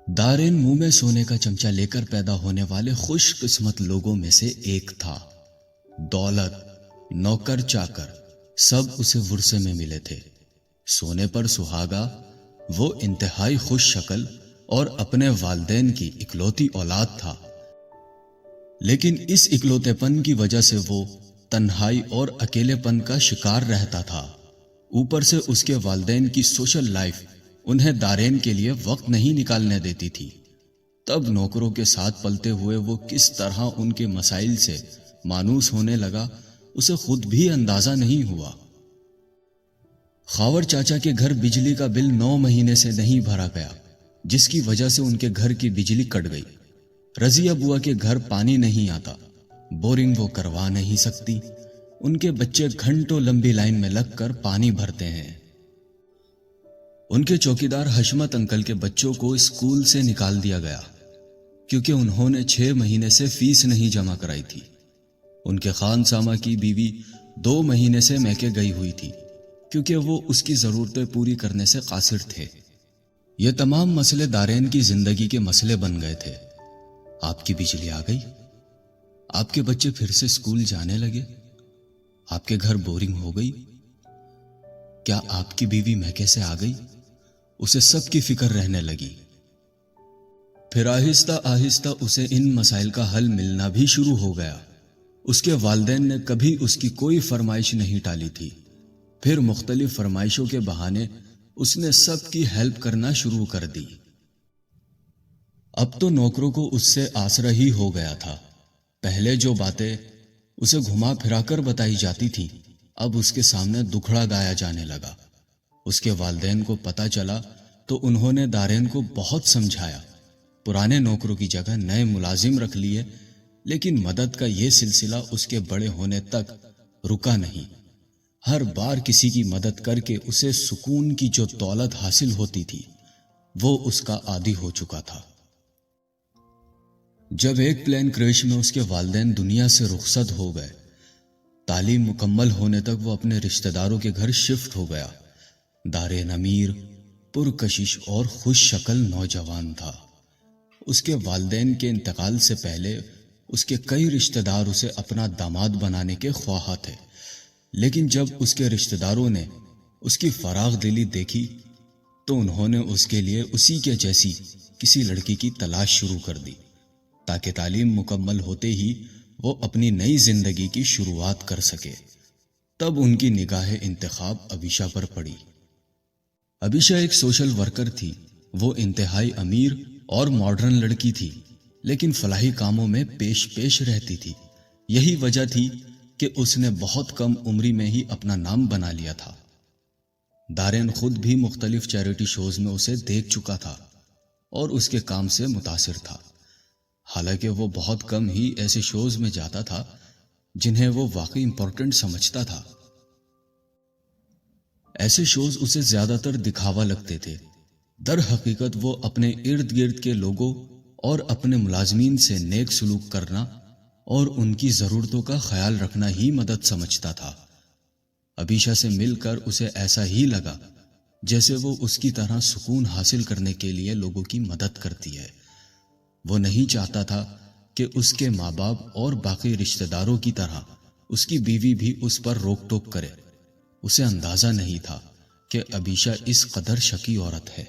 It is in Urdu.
دارین منہ میں سونے کا چمچہ لے کر پیدا ہونے والے خوش قسمت لوگوں میں سے ایک تھا۔ دولت، نوکر چاکر سب اسے ورثے میں ملے تھے۔ سونے پر سہاگا، وہ انتہائی خوش شکل اور اپنے والدین کی اکلوتی اولاد تھا، لیکن اس اکلوتے پن کی وجہ سے وہ تنہائی اور اکیلے پن کا شکار رہتا تھا۔ اوپر سے اس کے والدین کی سوشل لائف انہیں دارین کے لیے وقت نہیں نکالنے دیتی تھی۔ تب نوکروں کے ساتھ پلتے ہوئے وہ کس طرح ان کے مسائل سے مانوس ہونے لگا، اسے خود بھی اندازہ نہیں ہوا۔ خاور چاچا کے گھر بجلی کا بل 9 مہینے سے نہیں بھرا گیا، جس کی وجہ سے ان کے گھر کی بجلی کٹ گئی۔ رضیہ بوا کے گھر پانی نہیں آتا، بورنگ وہ کروا نہیں سکتی، ان کے بچے گھنٹوں لمبی لائن میں لگ کر پانی بھرتے ہیں۔ ان کے چوکیدار حشمت انکل کے بچوں کو اسکول سے نکال دیا گیا کیونکہ انہوں نے 6 مہینے سے فیس نہیں جمع کرائی تھی۔ ان کے خان سامہ کی بیوی 2 مہینے سے میکے گئی ہوئی تھی کیونکہ وہ اس کی ضرورتیں پوری کرنے سے قاصر تھے۔ یہ تمام مسئلے دارین کی زندگی کے مسئلے بن گئے تھے۔ آپ کی بجلی آ گئی، آپ کے بچے پھر سے اسکول جانے لگے، آپ کے گھر بورنگ ہو گئی، کیا آپ کی بیوی میکے سے آ گئی؟ اسے سب کی فکر رہنے لگی۔ پھر آہستہ آہستہ اسے ان مسائل کا حل ملنا بھی شروع ہو گیا۔ اس کے والدین نے کبھی اس کی کوئی فرمائش نہیں ٹالی تھی۔ پھر مختلف فرمائشوں کے بہانے اس نے سب کی ہیلپ کرنا شروع کر دی۔ اب تو نوکروں کو اس سے آسرا ہی ہو گیا تھا۔ پہلے جو باتیں اسے گھما پھرا کر بتائی جاتی تھیں، اب اس کے سامنے دکھڑا گایا جانے لگا۔ اس کے والدین کو پتہ چلا تو انہوں نے دارین کو بہت سمجھایا۔ پرانے نوکروں کی جگہ نئے ملازم رکھ لیے، لیکن مدد کا یہ سلسلہ اس کے بڑے ہونے تک رکا نہیں۔ ہر بار کسی کی مدد کر کے اسے سکون کی جو دولت حاصل ہوتی تھی، وہ اس کا عادی ہو چکا تھا۔ جب ایک پلین کریش میں اس کے والدین دنیا سے رخصت ہو گئے، تعلیم مکمل ہونے تک وہ اپنے رشتہ داروں کے گھر شفٹ ہو گیا۔ دارین امیر، پرکشش اور خوش شکل نوجوان تھا۔ اس کے والدین کے انتقال سے پہلے اس کے کئی رشتہ دار اسے اپنا داماد بنانے کے خواہاں تھے، لیکن جب اس کے رشتہ داروں نے اس کی فراخ دلی دیکھی تو انہوں نے اس کے لیے اسی کے جیسی کسی لڑکی کی تلاش شروع کر دی تاکہ تعلیم مکمل ہوتے ہی وہ اپنی نئی زندگی کی شروعات کر سکے۔ تب ان کی نگاہ انتخاب ابیشا پر پڑی۔ ابیشا ایک سوشل ورکر تھی۔ وہ انتہائی امیر اور ماڈرن لڑکی تھی، لیکن فلاحی کاموں میں پیش رہتی تھی۔ یہی وجہ تھی کہ اس نے بہت کم عمری میں ہی اپنا نام بنا لیا تھا۔ دارین خود بھی مختلف چیریٹی شوز میں اسے دیکھ چکا تھا اور اس کے کام سے متاثر تھا، حالانکہ وہ بہت کم ہی ایسے شوز میں جاتا تھا جنہیں وہ واقعی امپورٹنٹ سمجھتا تھا۔ ایسے شوز اسے زیادہ تر دکھاوا لگتے تھے۔ در حقیقت وہ اپنے ارد گرد کے لوگوں اور اپنے ملازمین سے نیک سلوک کرنا اور ان کی ضرورتوں کا خیال رکھنا ہی مدد سمجھتا تھا۔ ابیشا سے مل کر اسے ایسا ہی لگا جیسے وہ اس کی طرح سکون حاصل کرنے کے لیے لوگوں کی مدد کرتی ہے۔ وہ نہیں چاہتا تھا کہ اس کے ماں باپ اور باقی رشتہ داروں کی طرح اس کی بیوی بھی اس پر روک ٹوک کرے۔ اسے اندازہ نہیں تھا کہ ابیشا اس قدر شقی عورت ہے۔